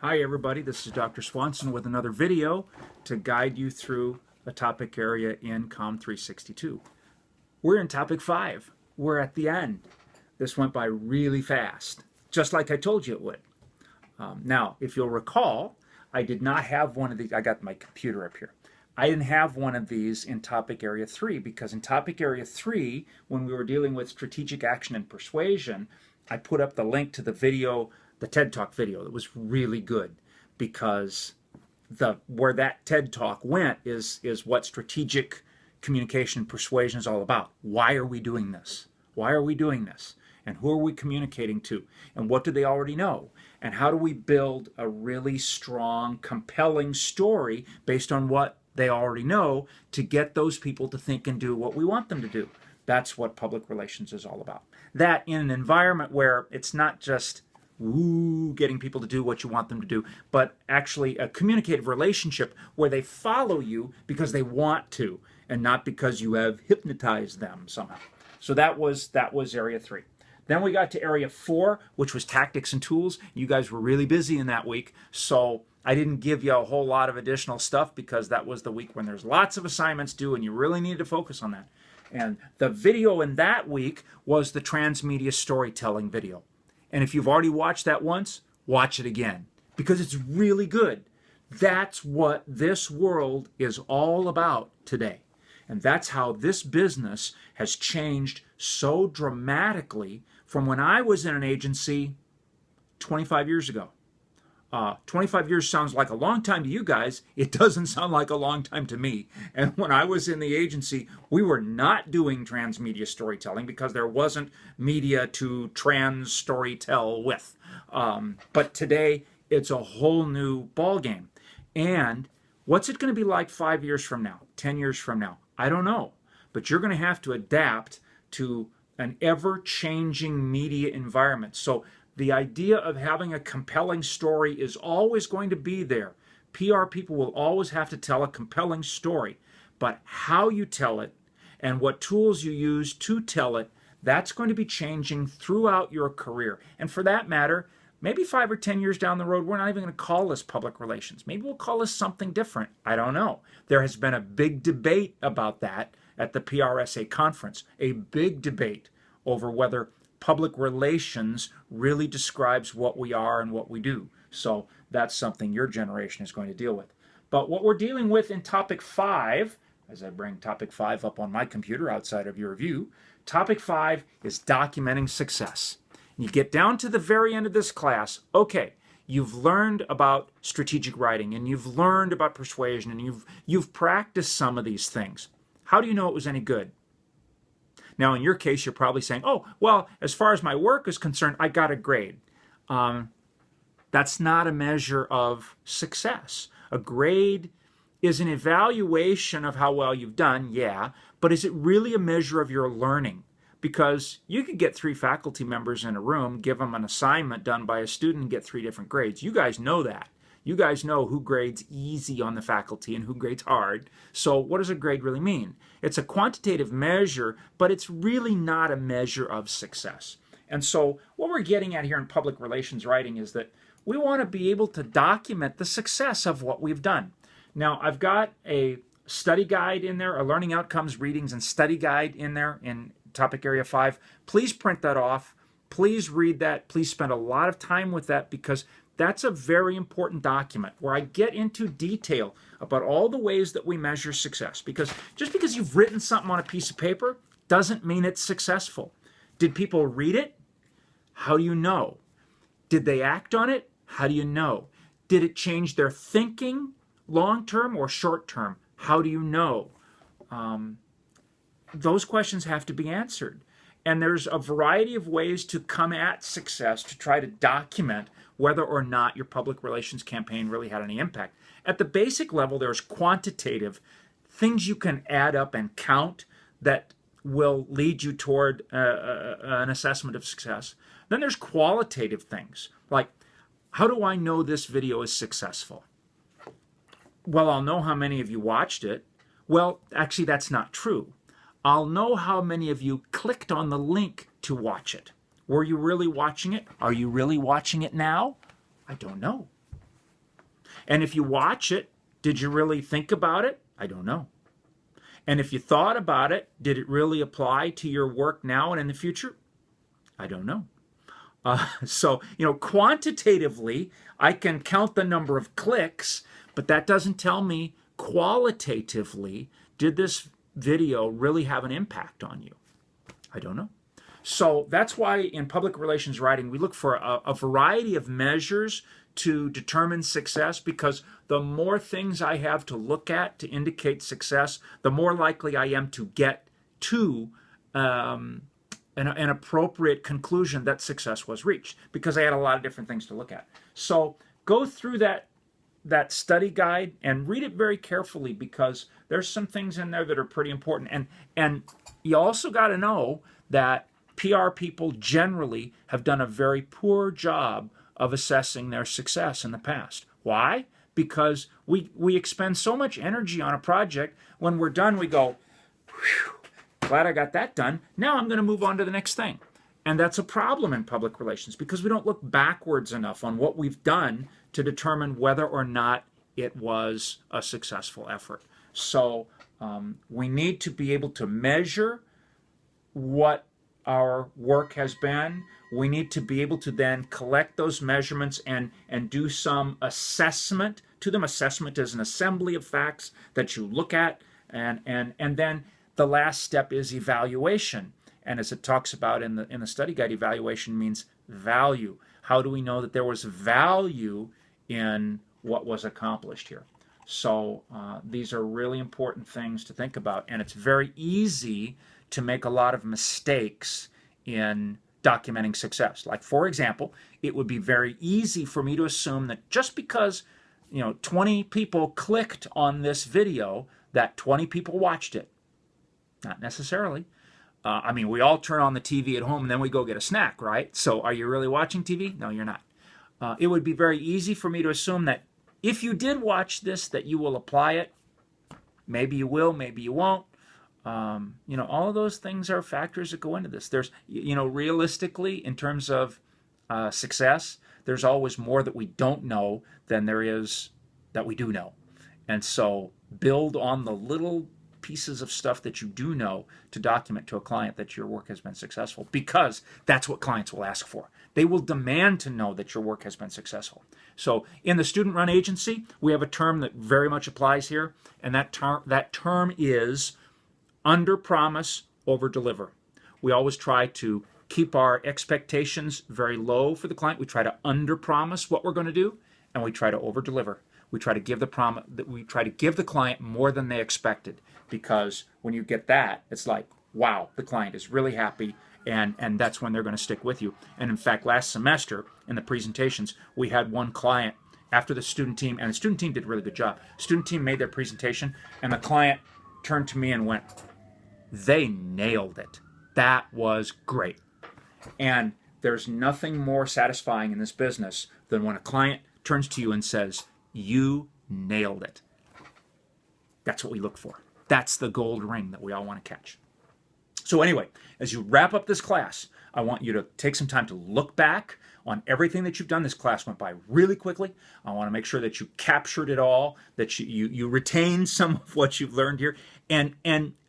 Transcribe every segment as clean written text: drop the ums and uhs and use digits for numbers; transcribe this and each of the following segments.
Hi everybody, this is Dr. Swanson with another video to guide you through a topic area in COMM 362. We're in topic 5. We're at the end. This went by really fast, just like I told you it would. Now, if you'll recall, I did not have one of these. I got my computer up here. I didn't have one of these in topic area 3 because in topic area 3, when we were dealing with strategic action and persuasion, I put up the link to the video, the TED Talk video. That was really good because where that TED Talk went is what strategic communication and persuasion is all about. Why are we doing this? Why are we doing this? And who are we communicating to? And what do they already know? And how do we build a really strong, compelling story based on what they already know to get those people to think and do what we want them to do? That's what public relations is all about. That in an environment where it's not just getting people to do what you want them to do, but actually a communicative relationship where they follow you because they want to and not because you have hypnotized them somehow. So that was area 3. Then we got to area 4, which was tactics and tools. You guys were really busy in that week, so I didn't give you a whole lot of additional stuff because that was the week when there's lots of assignments due and you really need to focus on that. And the video in that week was the transmedia storytelling video. And if you've already watched that once, watch it again because it's really good. That's what this world is all about today. And that's how this business has changed so dramatically from when I was in an agency 25 years ago. 25 years sounds like a long time to you guys. It doesn't sound like a long time to me. And when I was in the agency, we were not doing transmedia storytelling because there wasn't media to trans storytell with. But today, it's a whole new ballgame. And what's it going to be like 5 years from now, 10 years from now? I don't know. But you're going to have to adapt to an ever-changing media environment. So the idea of having a compelling story is always going to be there. PR people will always have to tell a compelling story. But how you tell it and what tools you use to tell it, that's going to be changing throughout your career. And for that matter, maybe 5 or 10 years down the road, we're not even going to call this public relations. Maybe we'll call this something different. I don't know. There has been a big debate about that at the PRSA conference, a big debate over whether public relations really describes what we are and what we do. So that's something your generation is going to deal with. But what we're dealing with in topic 5, as I bring topic 5 up on my computer outside of your view, topic 5 is documenting success. You get down to the very end of this class, okay, you've learned about strategic writing and you've learned about persuasion and you've practiced some of these things. How do you know it was any good? Now, in your case, you're probably saying, oh, well, as far as my work is concerned, I got a grade. That's not a measure of success. A grade is an evaluation of how well you've done, yeah, but is it really a measure of your learning? Because you could get 3 faculty members in a room, give them an assignment done by a student, and get 3 different grades. You guys know that. You guys know who grades easy on the faculty and who grades hard. So what does a grade really mean? It's a quantitative measure, but it's really not a measure of success. And so what we're getting at here in public relations writing is that we want to be able to document the success of what we've done. Now, I've got a study guide in there, a learning outcomes, readings, and study guide in there in topic area 5. Please print that off. Please read that. Please spend a lot of time with that because that's a very important document where I get into detail about all the ways that we measure success. Because just because you've written something on a piece of paper doesn't mean it's successful. Did people read it? How do you know? Did they act on it? How do you know? Did it change their thinking long-term or short-term? How do you know? Those questions have to be answered. And there's a variety of ways to come at success to try to document whether or not your public relations campaign really had any impact. At the basic level, there's quantitative things you can add up and count that will lead you toward an assessment of success. Then there's qualitative things, like how do I know this video is successful? Well, I'll know how many of you watched it. Well, actually, that's not true. I'll know how many of you clicked on the link to watch it. Were you really watching it? Are you really watching it now? I don't know. And if you watch it, did you really think about it? I don't know. And if you thought about it, did it really apply to your work now and in the future? I don't know. So, quantitatively, I can count the number of clicks, but that doesn't tell me qualitatively, did this video really have an impact on you? I don't know. So that's why in public relations writing, we look for a variety of measures to determine success, because the more things I have to look at to indicate success, the more likely I am to get to an appropriate conclusion that success was reached, because I had a lot of different things to look at. So go through that study guide and read it very carefully, because there's some things in there that are pretty important. And you also got to know that PR people generally have done a very poor job of assessing their success in the past. Why? Because we expend so much energy on a project. When we're done, we go, whew, glad I got that done. Now I'm going to move on to the next thing. And that's a problem in public relations, because we don't look backwards enough on what we've done to determine whether or not it was a successful effort. So we need to be able to measure what our work has been. We need to be able to then collect those measurements and do some assessment to them. Assessment is an assembly of facts that you look at, and then the last step is evaluation. And as it talks about in the study guide, evaluation means value. How do we know that there was value in what was accomplished here? So these are really important things to think about, and it's very easy to make a lot of mistakes in documenting success. Like, for example, it would be very easy for me to assume that just because 20 people clicked on this video, that 20 people watched it. Not necessarily. I mean, we all turn on the TV at home and then we go get a snack, right? So are you really watching TV? No, you're not. It would be very easy for me to assume that if you did watch this, that you will apply it. Maybe you will, maybe you won't. All of those things are factors that go into this. There's, realistically, in terms of success, there's always more that we don't know than there is that we do know. And so build on the little pieces of stuff that you do know to document to a client that your work has been successful, because that's what clients will ask for. They will demand to know that your work has been successful. So in the student-run agency, we have a term that very much applies here, and that term is under-promise, over-deliver. We always try to keep our expectations very low for the client. We try to under-promise what we're going to do, and we try to over-deliver. We try to give the client more than they expected, because when you get that, it's like, wow, the client is really happy, and that's when they're going to stick with you. And in fact, last semester in the presentations, we had one client after the student team, and the student team did a really good job. Student team made their presentation, and the client turned to me and went, they nailed it. That was great. And there's nothing more satisfying in this business than when a client turns to you and says, you nailed it. That's what we look for. That's the gold ring that we all want to catch. So anyway, as you wrap up this class, I want you to take some time to look back on everything that you've done. This class went by really quickly. I want to make sure that you captured it all, that you retained some of what you've learned here. And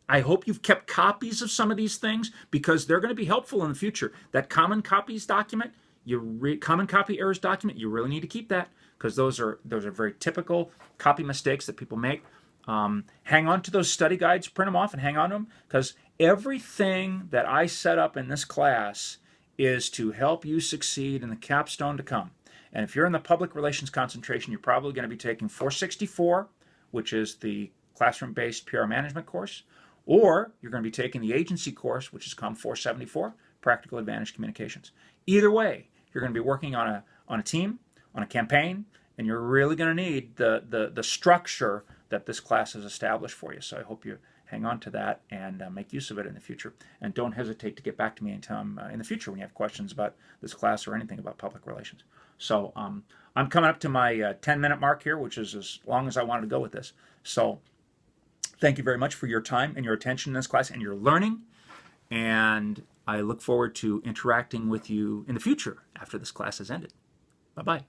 I hope you've kept copies of some of these things, because they're going to be helpful in the future. That common copies document, common copy errors document, you really need to keep that, because those are very typical copy mistakes that people make. Hang on to those study guides, print them off and hang on to them, because everything that I set up in this class is to help you succeed in the capstone to come. And if you're in the public relations concentration, you're probably going to be taking 464, which is the classroom-based PR management course, or you're going to be taking the agency course, which is COMM 474, Practical Advantage Communications. Either way, you're going to be working on a team, on a campaign, and you're really going to need the structure that this class has established for you. So I hope you hang on to that and make use of it in the future. And don't hesitate to get back to me anytime in the future when you have questions about this class or anything about public relations. So I'm coming up to my 10-minute mark here, which is as long as I wanted to go with this. So thank you very much for your time and your attention in this class and your learning. And I look forward to interacting with you in the future after this class has ended. Bye-bye.